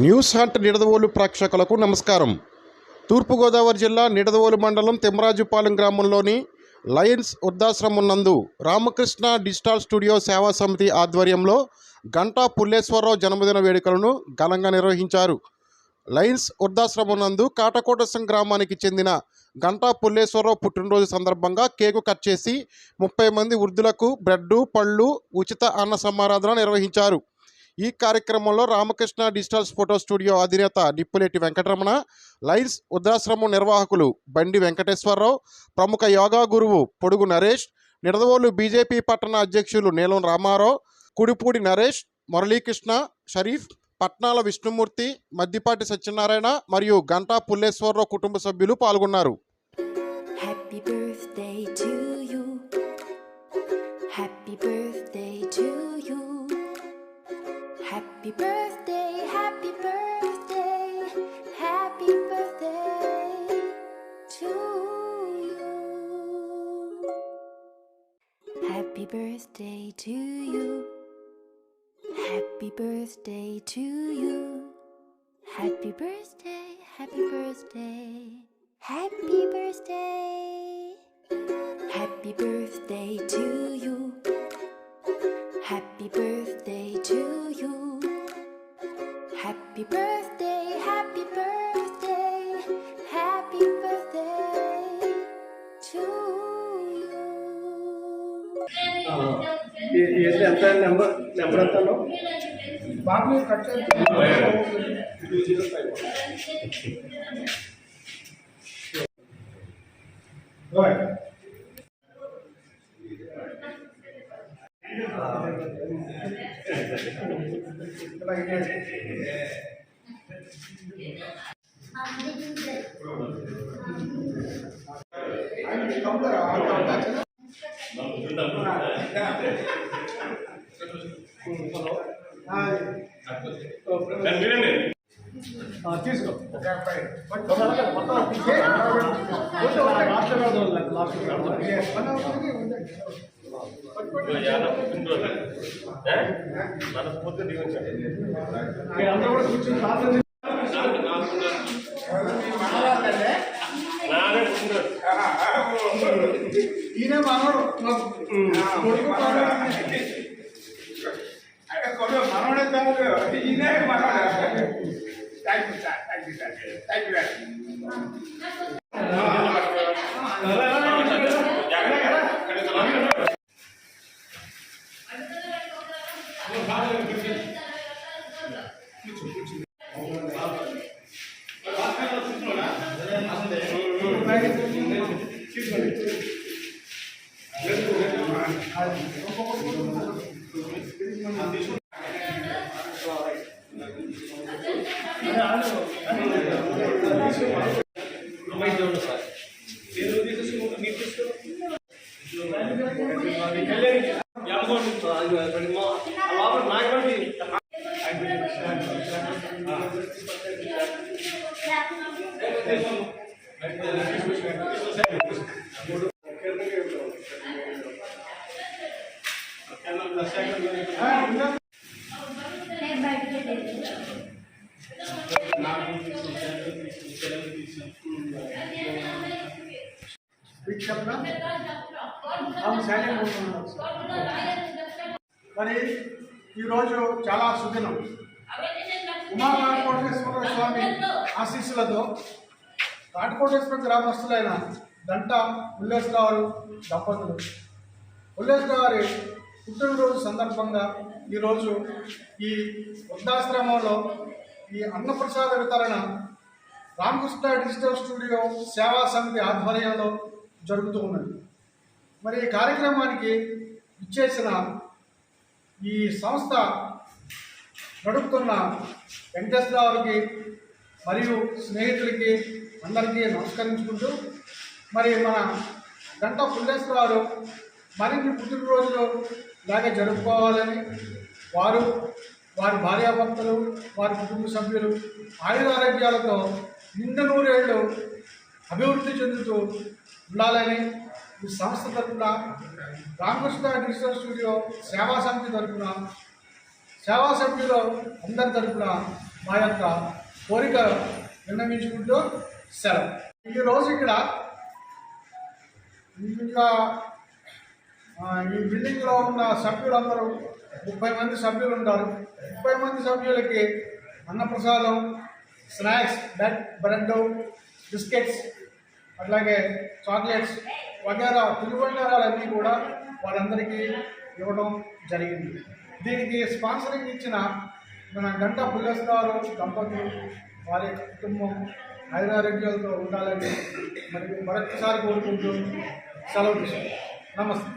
News hunt Nidadavolu ప్రేక్షకులకు నమస్కారం. తూర్పుగోదావరి జిల్లా నిడదవోలు మండలం తిమ్మరాజుపాలెం గ్రామంలోని లయన్స్ వృద్ధాశ్రమం నందు రామకృష్ణ డిజిటల్ స్టూడియో సేవా సమితి ఆధ్వర్యంలో గంటా పుల్లేశ్వరరావు జన్మదిన వేడుకలను ఘనంగా నిర్వహించారు. లయన్స్ వృద్ధాశ్రమం నందు కాటకోటసం గ్రామానికి చెందిన గంటా పుల్లేశ్వరరావు పుట్టినరోజు సందర్భంగా కేకు కట్ చేసి 30 మంది వృద్ధులకు బ్రెడ్, పళ్ళు, ఉచిత అన్న సమారాధన నిర్వహించారు. ఈ కార్యక్రమంలో రామకృష్ణ డిజిటల్ ఫోటో స్టూడియో అధినేత నిప్పులేటి వెంకటరమణ, లయన్స్ వృద్ధాశ్రమం నిర్వాహకులు బండి వెంకటేశ్వరరావు, ప్రముఖ యోగా గురువు పొడుగు నరేష్, నిడదవోలు బీజేపీ పట్టణ అధ్యక్షులు నీలం రామారావు, కుడిపూడి నరేష్, మురళీకృష్ణ, షరీఫ్, పట్నాల విష్ణుమూర్తి, మద్దిపాటి సత్యనారాయణ మరియు గంటా పుల్లేశ్వరరావు కుటుంబ సభ్యులు పాల్గొన్నారు. Happy birthday to you. Happy birthday to you. Happy birthday, happy birthday, happy birthday to you. Happy birthday to you. Happy birthday to you. Happy birthday, happy birthday, happy birthday. Happy birthday to you. Happy birthday to you. Happy birthday, happy birthday, happy birthday to you. ఎంత number ఎంతలో బాబు cut తీసుకో అందరూ కూడా కూర్చొని ఈయన మనోడు మనోడే కాదు ఈయన మనోడే. Thank you sir, thank you sir, thank you very మరి ఈరోజు చాలా సుదినం. ఉమాకోటేశ్వర స్వామి ఆశీస్సులతో కాటకోటేశ్వర గ్రామస్తులైన గంటా పుల్లేశ్వరరావు దంపతులు పుల్లేశ్వరరావు గారి పుట్టినరోజు సందర్భంగా ఈరోజు ఈ వృద్ధాశ్రమంలో ఈ అన్నప్రసాద వితరణ రామకృష్ణ డిజిటల్ స్టూడియో సేవా సమితి ఆధ్వర్యంలో జరుగుతూ ఉన్నది. మరి ఈ కార్యక్రమానికి ఇచ్చేసిన ఈ సంస్థ నడుపుతున్న వెంకటేశ్వరరావుకి మరియు స్నేహితులకి అందరికీ నమస్కరించుకుంటూ, మరి మన గంటా పుల్లేశ్వరరావు మరిన్ని పుట్టినరోజులు ఇలాగే జరుపుకోవాలని, వారు, వారి భార్యాభర్తలు, వారి కుటుంబ సభ్యులు ఆయురారోగ్యాలతో నిండు నూరేళ్లు అభివృద్ధి చెందుతూ ఉండాలని ఈ సంస్థ తరఫున రామకృష్ణ డిజిటల్ స్టూడియో సేవా సమితి తరఫున సేవా సభ్యులు అందరి తరఫున మా యొక్క కోరిక విన్నవించుకుంటూ సెలవు. ఈరోజు ఇక్కడ ఇంకా ఈ బిల్డింగ్లో ఉన్న సభ్యులందరూ 30 మంది సభ్యులు ఉంటారు. 30 మంది సభ్యులకి అన్నప్రసాదం, స్నాక్స్, బ్రెడ్, బిస్కెట్స్, అట్లాగే చాక్లెట్స్ వగేరా తినుబండారాలన్నీ కూడా వాళ్ళందరికీ ఇవ్వడం జరిగింది. దీనికి స్పాన్సరింగ్ ఇచ్చిన మన గంటా పుల్లస్ గారు దంపతులు, వారి యొక్క కుటుంబం ఆయురారోగ్యాలతో ఉండాలని మరి మరొకసారి కోరుకుంటూ సెలవు తీసుకుంటాం. నమస్తే.